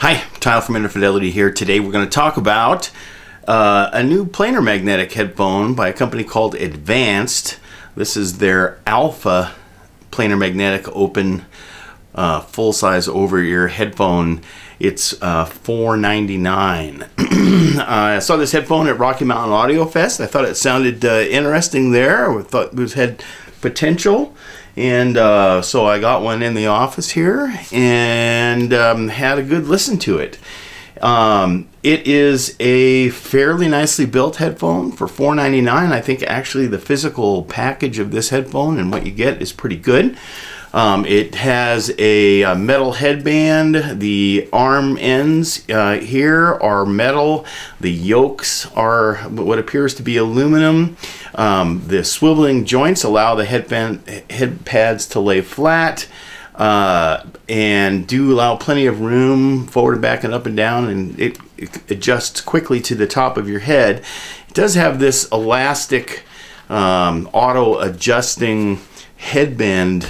Hi, Tyler from Infidelity here. Today we're going to talk about a new planar magnetic headphone by a company called Advanced. This is their Alpha planar magnetic open full-size over-ear headphone. It's $4.99. I saw this headphone at Rocky Mountain Audio Fest. I thought it sounded interesting there. I thought it had potential. And so I got one in the office here and had a good listen to it. It is a fairly nicely built headphone for $4.99. I think actually the physical package of this headphone and what you get is pretty good. It has a metal headband. The arm ends here are metal. The yokes are what appears to be aluminum. The swiveling joints allow the head pads to lay flat and do allow plenty of room forward and back and up and down, and it adjusts quickly to the top of your head. It does have this elastic auto adjusting headband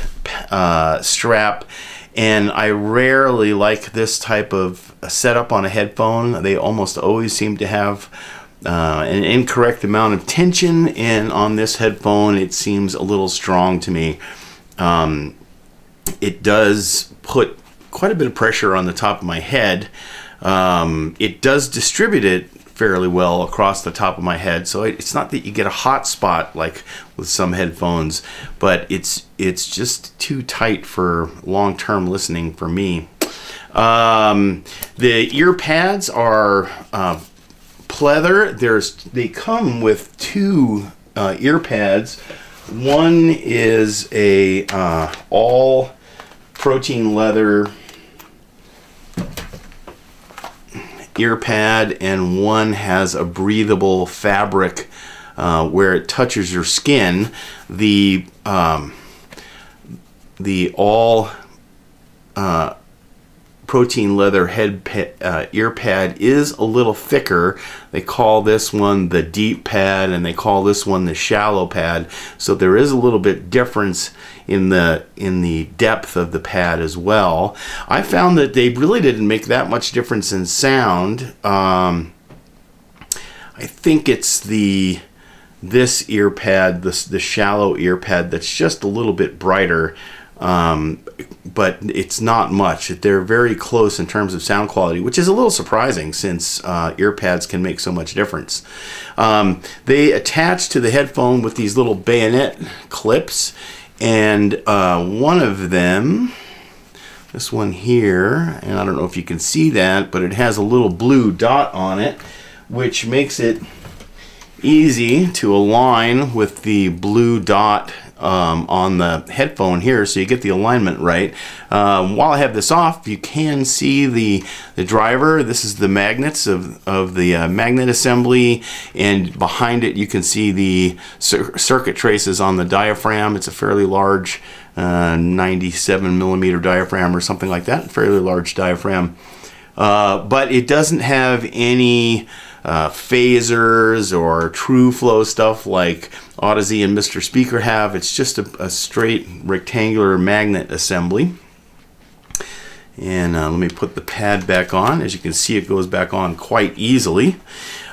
strap, and I rarely like this type of setup on a headphone. They almost always seem to have an incorrect amount of tension, and on this headphone it seems a little strong to me. It does put quite a bit of pressure on the top of my head. It does distribute it fairly well across the top of my head, so it's not that you get a hot spot like with some headphones, but it's just too tight for long-term listening for me. The ear pads are pleather. They come with two ear pads. One is a all protein leather ear pad, and one has a breathable fabric where it touches your skin. The all protein leather ear pad is a little thicker. They call this one the deep pad and they call this one the shallow pad, so there is a little bit difference in the depth of the pad as well. I found that they really didn't make that much difference in sound. I think it's this ear pad, the shallow ear pad, that's just a little bit brighter. But it's not much. They're very close in terms of sound quality, which is a little surprising since ear pads can make so much difference. They attach to the headphone with these little bayonet clips, and one of them, this one here, and I don't know if you can see that, but it has a little blue dot on it, which makes it easy to align with the blue dot on the headphone here, so you get the alignment right. While I have this off, you can see the driver. This is the magnets of the magnet assembly, and behind it you can see the circuit traces on the diaphragm. It's a fairly large 97 millimeter diaphragm or something like that, fairly large diaphragm. But it doesn't have any phasers or true flow stuff like Odyssey and Mr. Speaker have. It's just a straight rectangular magnet assembly. And let me put the pad back on. As you can see, it goes back on quite easily.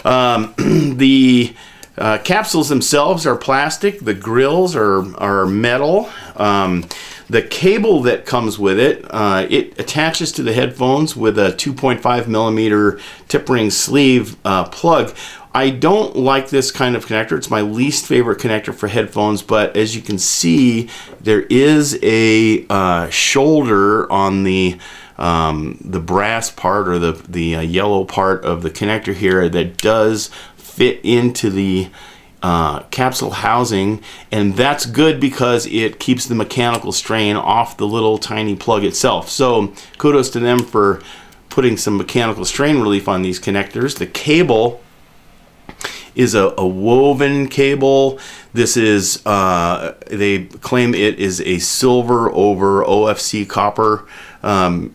The capsules themselves are plastic. The grills are metal. The cable that comes with it, it attaches to the headphones with a 2.5 millimeter tip ring sleeve plug. I don't like this kind of connector. It's my least favorite connector for headphones, but as you can see, there is a shoulder on the brass part, or the yellow part of the connector here, that does fit into the capsule housing, and that's good because it keeps the mechanical strain off the little tiny plug itself. So kudos to them for putting some mechanical strain relief on these connectors. The cable is a woven cable. This is, they claim it is a silver over OFC copper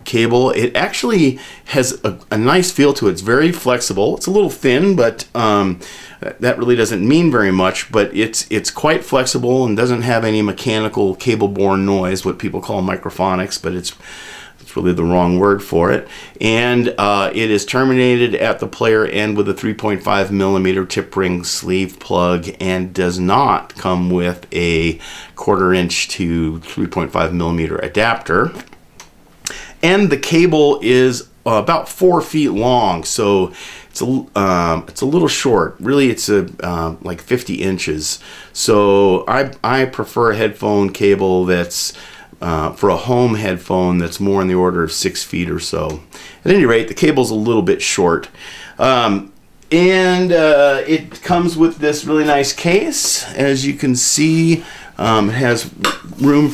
cable. It actually has a nice feel to it. It's very flexible. It's a little thin, but that really doesn't mean very much, but it's quite flexible and doesn't have any mechanical cable-borne noise, what people call microphonics, but it's That's really the wrong word for it. And it is terminated at the player end with a 3.5 millimeter tip ring sleeve plug, and does not come with a 1/4 inch to 3.5 millimeter adapter. And the cable is about 4 feet long, so it's a little short. Really, it's like 50 inches. So I prefer a headphone cable that's for a home headphone that's more in the order of 6 feet or so. At any rate, the cable's a little bit short. And it comes with this really nice case. As you can see, it has room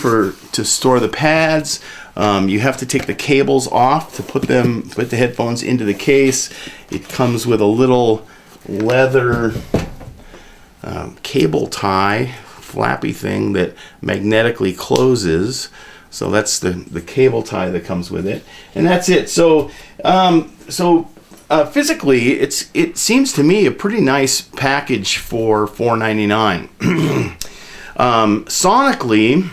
to store the pads. You have to take the cables off to put the headphones into the case. It comes with a little leather cable tie, flappy thing that magnetically closes. So that's the cable tie that comes with it, and that's it. So physically, it seems to me a pretty nice package for $4.99. Sonically,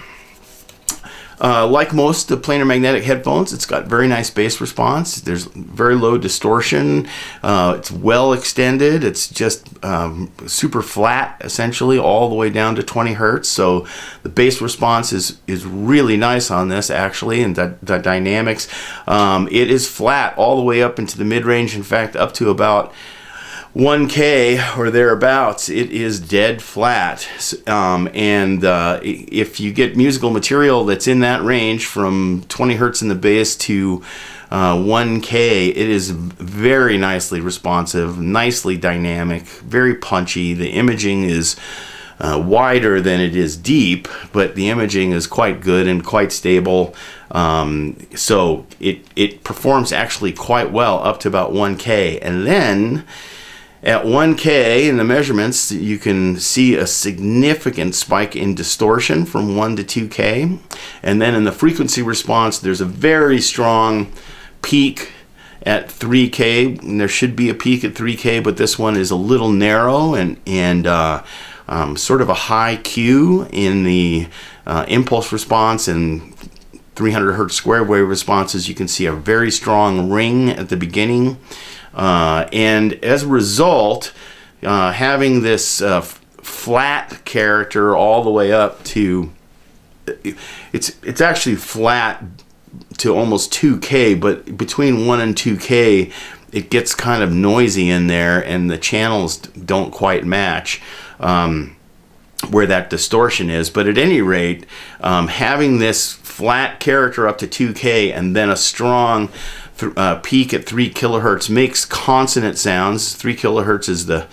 like most of the planar magnetic headphones, it's got very nice bass response. There's very low distortion. It's well extended. It's just super flat, essentially, all the way down to 20 hertz. So the bass response is really nice on this, actually, and the dynamics. It is flat all the way up into the mid-range. In fact, up to about 1K or thereabouts, it is dead flat. If you get musical material that's in that range from 20 hertz in the bass to 1K, it is very nicely responsive, nicely dynamic, very punchy. The imaging is wider than it is deep, but the imaging is quite good and quite stable. So it performs actually quite well up to about 1K. And then at 1K in the measurements, you can see a significant spike in distortion from 1 to 2K. And then in the frequency response, there's a very strong peak at 3K. And there should be a peak at 3K, but this one is a little narrow and sort of a high Q in the impulse response and 300 hertz square wave responses. You can see a very strong ring at the beginning. And as a result, having this flat character all the way up to, it's actually flat to almost 2K, but between 1 and 2K, it gets kind of noisy in there, and the channels don't quite match where that distortion is. But at any rate, having this flat character up to 2K and then a strong peak at 3 kilohertz makes consonant sounds. 3 kilohertz is the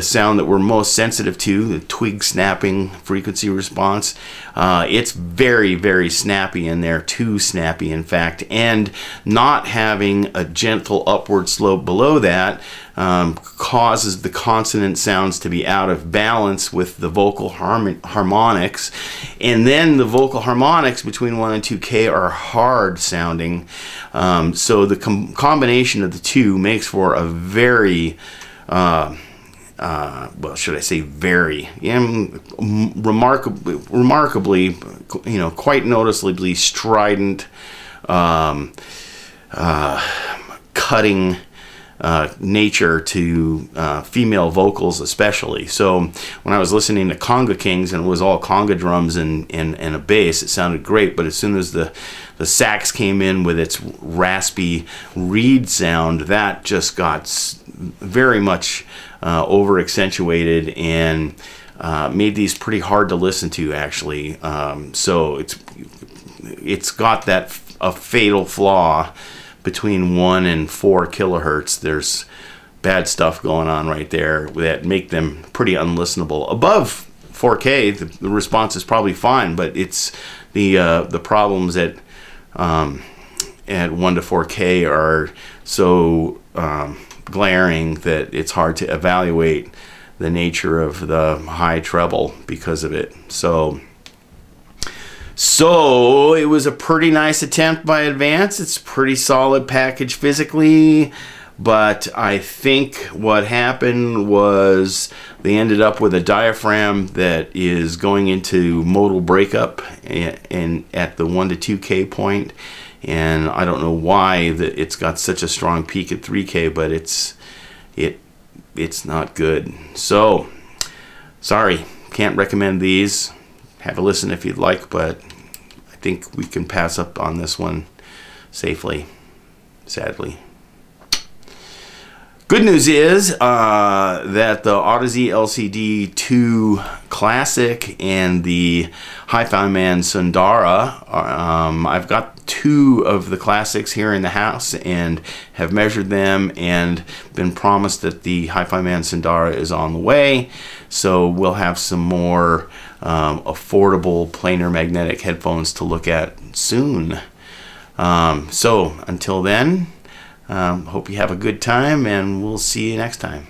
sound that we're most sensitive to, the twig snapping frequency response. It's very, very snappy in there, too snappy in fact, and not having a gentle upward slope below that causes the consonant sounds to be out of balance with the vocal harmonics, and then the vocal harmonics between 1 and 2K are hard sounding. So the combination of the two makes for a very well, should I say very, remarkably, you know, quite noticeably strident, cutting nature to female vocals especially. So when I was listening to Conga Kings and it was all conga drums and a bass, it sounded great, but as soon as the sax came in with its raspy reed sound, that just got very much over accentuated and made these pretty hard to listen to, actually. So it's got that a fatal flaw between 1 and 4 kilohertz. There's bad stuff going on right there that make them pretty unlistenable. Above 4K, the response is probably fine, but it's the problems at 1 to 4K are so glaring that it's hard to evaluate the nature of the high treble because of it. So it was a pretty nice attempt by Advance. It's a pretty solid package physically, but I think what happened was they ended up with a diaphragm that is going into modal breakup and at the 1 to 2K point, and I don't know why it's got such a strong peak at 3K, but it's not good. So sorry, can't recommend these. Have a listen if you'd like, but I think we can pass up on this one safely, sadly. Good news is that the AutoZ LCD 2 Classic and the Hi-Fi Man Sundara, I've got 2 of the Classics here in the house and have measured them and been promised that the Hi-Fi Man Sundara is on the way. So we'll have some more affordable planar magnetic headphones to look at soon. So until then, hope you have a good time, and we'll see you next time.